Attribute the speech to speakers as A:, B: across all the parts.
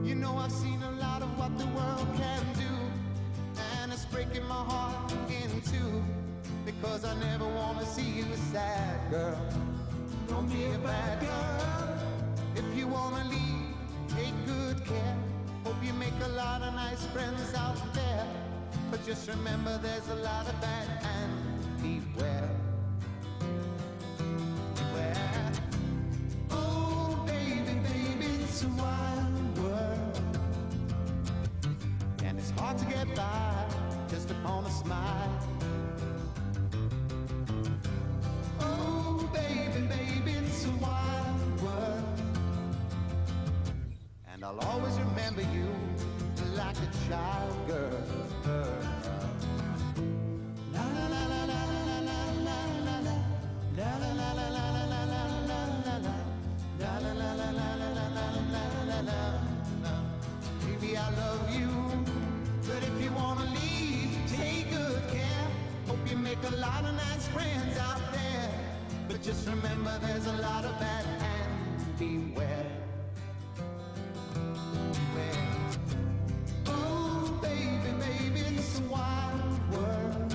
A: You know I've seen a lot of what the world can do, and it's breaking my heart in two, because I never want to see you sad, girl. Don't be a bad girl. If you want to leave, take good care. Hope you make a lot of nice friends out there, but just remember there's a lot of bad, and beware. Beware. Oh baby, baby, it's a wild world, and it's hard to get by just upon a smile. Oh baby, baby, it's a wild world, and I'll always remember you like a child, girl. La la la la la la la la la la la la la la la la la la la la. Baby, I love you, but if you wanna leave, take good care. Hope you make a lot of nice friends out there, but just remember there's a lot of bad, and beware. Oh baby, baby, it's a wild world,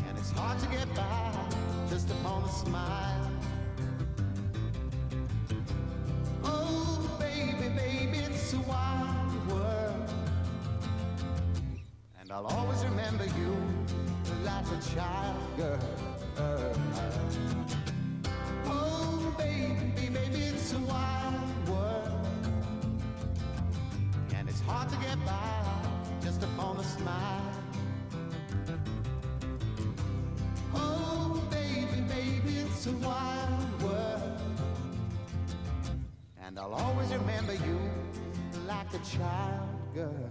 A: and it's hard to get by just upon a smile. Oh baby, baby, it's a wild world, and I'll always remember you like a child, girl. Oh baby, baby, it's a wild world, and it's hard to get by just upon a smile. Oh baby, baby, it's a wild world, and I'll always remember you like a child, girl.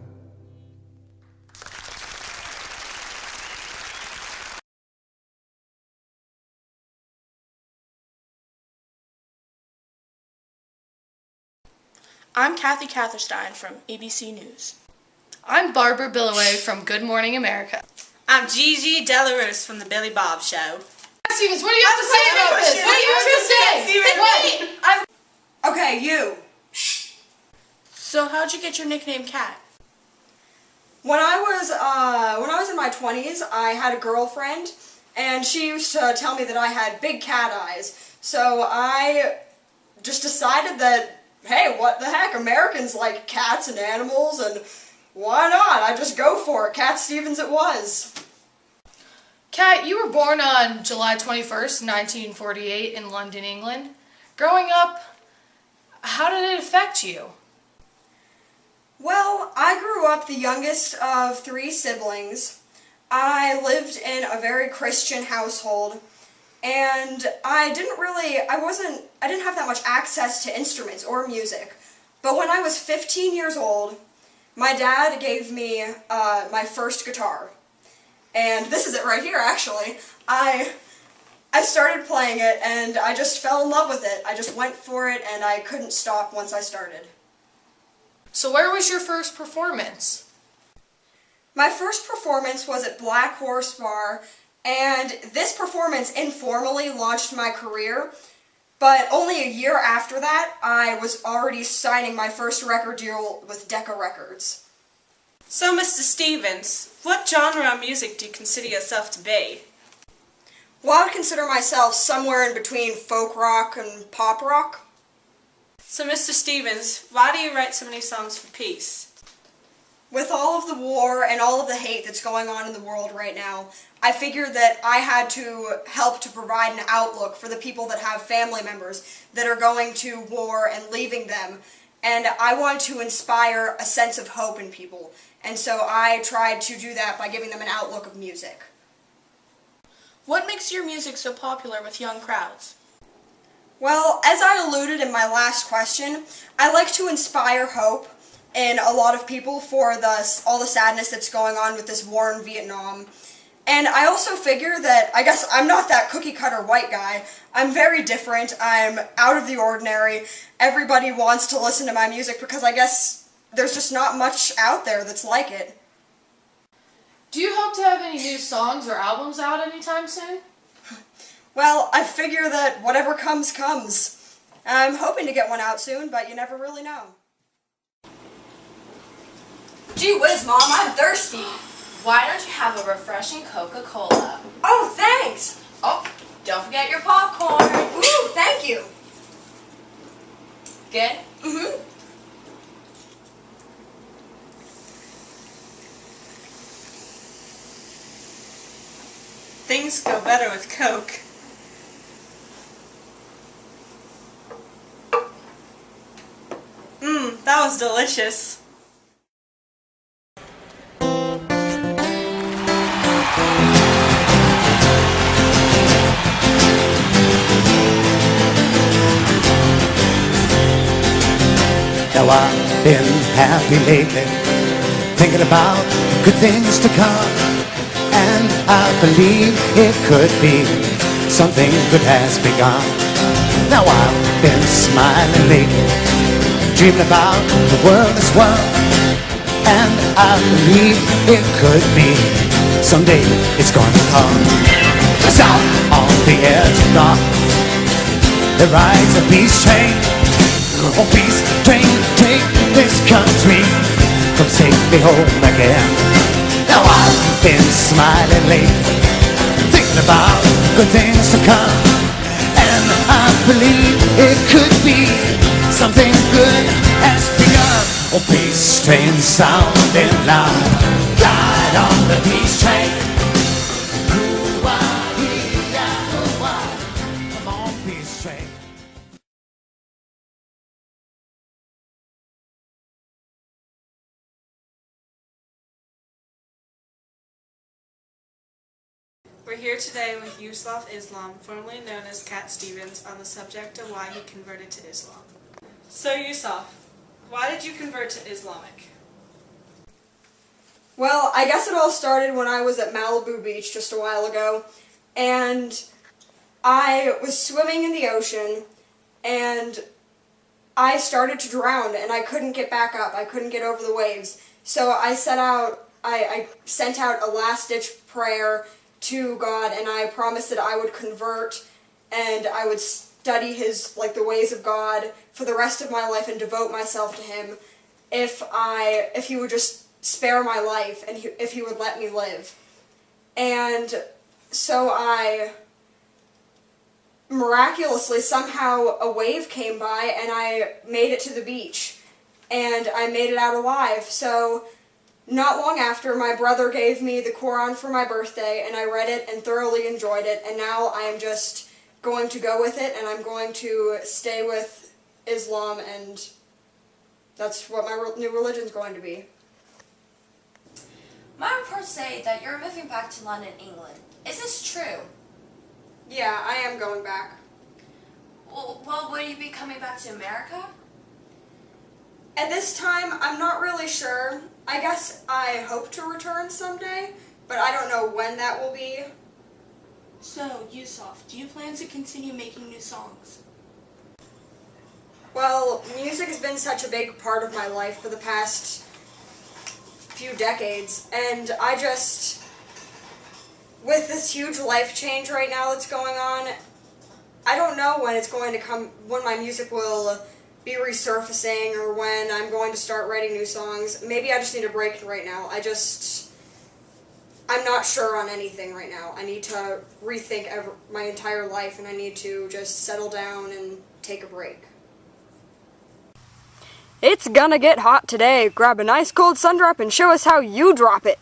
B: I'm Kathy Catherstein from ABC News.
C: I'm Barbara Billoway from Good Morning America.
D: I'm Gigi Delarose from the Billy Bob Show.
C: Stevens, what do you have to say about this? What do you have to say? What?
D: Okay, you.
B: So how'd you get your nickname Cat?
E: When I was in my 20s, I had a girlfriend, and she used to tell me that I had big cat eyes. So I just decided that, hey, what the heck, Americans like cats and animals, and why not? I just go for it. Cat Stevens it was.
C: Kat, you were born on July 21st, 1948 in London, England. Growing up, how did it affect you?
E: Well, I grew up the youngest of 3 siblings. I lived in a very Christian household, and I didn't have that much access to instruments or music. But when I was 15 years old, my dad gave me my first guitar. And this is it right here, actually. I started playing it, and I just fell in love with it. I just went for it, and I couldn't stop once I started.
C: So where was your first performance?
E: My first performance was at Black Horse Bar, and this performance informally launched my career, but only a year after that, I was already signing my first record deal with Decca Records.
D: So, Mr. Stevens, what genre of music do you consider yourself to be?
E: Well, I would consider myself somewhere in between folk rock and pop rock.
D: So, Mr. Stevens, why do you write so many songs for peace?
E: With all of the war and all of the hate that's going on in the world right now, I figured that I had to help to provide an outlook for the people that have family members that are going to war and leaving them. And I wanted to inspire a sense of hope in people. And so I tried to do that by giving them an outlook of music.
B: What makes your music so popular with young crowds?
E: Well, as I alluded in my last question, I like to inspire hope in a lot of people for all the sadness that's going on with this war in Vietnam. And I also figure that, I guess I'm not that cookie-cutter white guy. I'm very different. I'm out of the ordinary. Everybody wants to listen to my music because I guess there's just not much out there that's like it.
C: Do you hope to have any new songs or albums out anytime soon?
E: Well, I figure that whatever comes, comes. I'm hoping to get one out soon, but you never really know. Gee whiz, Mom, I'm thirsty.
C: Why don't you have a refreshing Coca-Cola?
E: Oh, thanks.
C: Oh, don't forget your popcorn.
E: Ooh, thank you.
C: Good?
E: Mm-hmm.
D: Things go better with Coke. That was delicious.
A: Now I've been happy lately, thinking about the good things to come, and I believe it could be something good has begun. Now I've been smiling lately, dreaming about the world as one, and I believe it could be someday it's going to come. 'Cause out on the edge of dark, there rides a peace train. Oh, peace train, take this country, come take me home again. Now I've been smiling lately, thinking about good things to come, and I believe it could be something good has begun. Oh, peace train sounding loud, ride on the peace train. Come on, peace train.
D: We're here today with Yusuf Islam, formerly known as Cat Stevens, on the subject of why he converted to Islam. So Yusuf, why did you convert to Islamic?
E: Well, I guess it all started when I was at Malibu Beach just a while ago, and I was swimming in the ocean, and I started to drown, and I couldn't get back up. I couldn't get over the waves. So I sent out a last-ditch prayer to God, and I promised that I would convert, and I would study the ways of God for the rest of my life and devote myself to Him if He would just spare my life and if He would let me live. And so miraculously, somehow a wave came by and I made it to the beach, and I made it out alive. So not long after, my brother gave me the Quran for my birthday, and I read it and thoroughly enjoyed it, and now I am just going to go with it, and I'm going to stay with Islam, and that's what my new religion is going to be.
F: My reports say that you're moving back to London, England. Is this true?
E: Yeah, I am going back.
F: Well, will you be coming back to America?
E: At this time, I'm not really sure. I guess I hope to return someday, but I don't know when that will be.
B: So, Yusuf, do you plan to continue making new songs?
E: Well, music has been such a big part of my life for the past few decades, and with this huge life change right now that's going on, I don't know when it's going to come, when my music will be resurfacing, or when I'm going to start writing new songs. Maybe I just need a break right now. I'm not sure on anything right now. I need to rethink my entire life, and I need to just settle down and take a break. It's gonna get hot today. Grab a nice cold sun drop and show us how you drop it.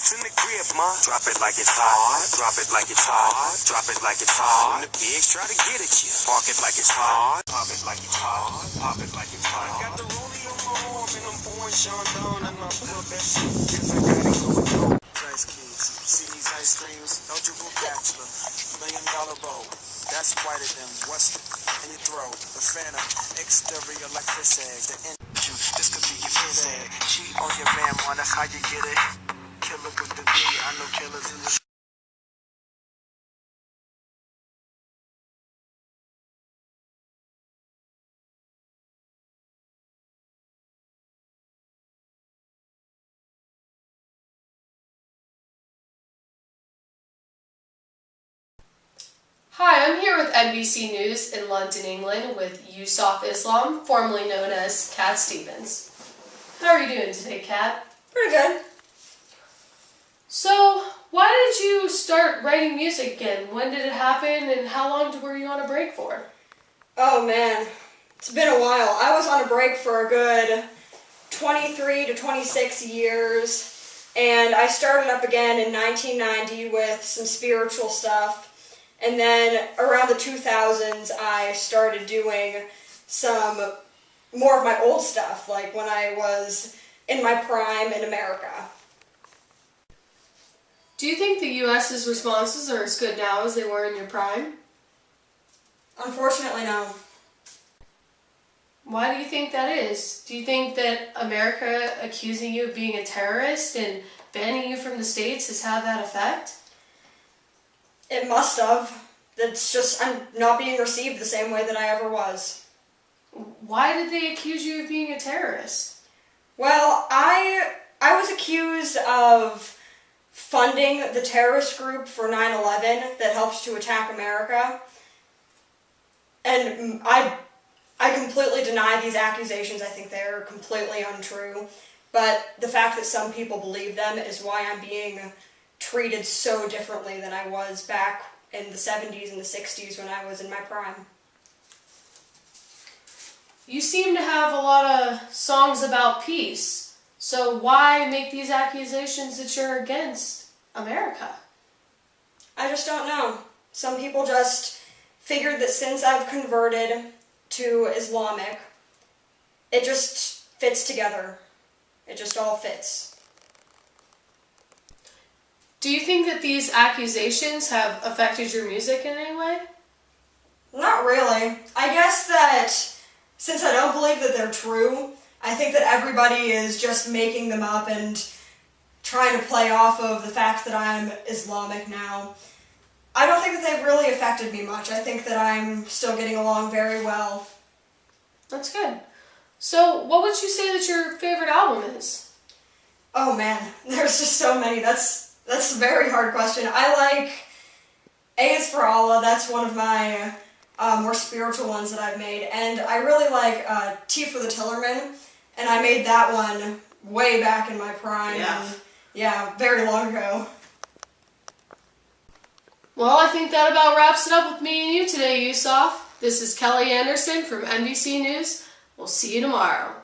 G: In the crib, ma. Drop it like it's hot. Drop it like it's hot. Drop it like it's hot. When the pigs try to get at you, park it like it's hot. Pop it like it's hot. Pop it like it's hot. Got the rollie on my arm and I'm pouring Sean down and my blood that shit. Cause I got it going on. Ice Kings, see these ice creams? Eligible bachelor, $1 million bowl. That's whiter than what's in your throat. The phantom, exterior like fish eggs. The end. This could be your fish egg. Cheat on your man, man. That's how you get it. Killer with the D, I know killers in the
C: Hi, I'm here with NBC News in London, England with Yusuf Islam, formerly known as Cat Stevens. How are you doing today, Cat?
E: Pretty good.
C: So, why did you start writing music again? When did it happen and how long were you on a break for?
E: Oh man, it's been a while. I was on a break for a good 23 to 26 years, and I started up again in 1990 with some spiritual stuff. And then around the 2000s, I started doing some more of my old stuff, like when I was in my prime in America.
C: Do you think the U.S.'s responses are as good now as they were in your prime?
E: Unfortunately, no.
C: Why do you think that is? Do you think that America accusing you of being a terrorist and banning you from the States has had that effect?
E: It must have. It's just, I'm not being received the same way that I ever was.
C: Why did they accuse you of being a terrorist?
E: Well, I was accused of funding the terrorist group for 9/11 that helped to attack America. And I completely deny these accusations. I think they're completely untrue. But the fact that some people believe them is why I'm being treated so differently than I was back in the 70s and the 60s when I was in my prime.
C: You seem to have a lot of songs about peace. So why make these accusations that you're against America?
E: I just don't know. Some people just figured that since I've converted to Islamic, it just fits together. It just all fits.
C: Do you think that these accusations have affected your music in any way?
E: Not really. I guess that since I don't believe that they're true, I think that everybody is just making them up and trying to play off of the fact that I'm Islamic now. I don't think that they've really affected me much. I think that I'm still getting along very well.
C: That's good. So, what would you say that your favorite album is?
E: Oh man, there's just so many. That's a very hard question. I like A is for Allah. That's one of my more spiritual ones that I've made. And I really like T for the Tillerman. And I made that one way back in my prime.
C: Yeah.
E: And, yeah, very long ago.
C: Well, I think that about wraps it up with me and you today, Yusuf. This is Kelly Anderson from NBC News. We'll see you tomorrow.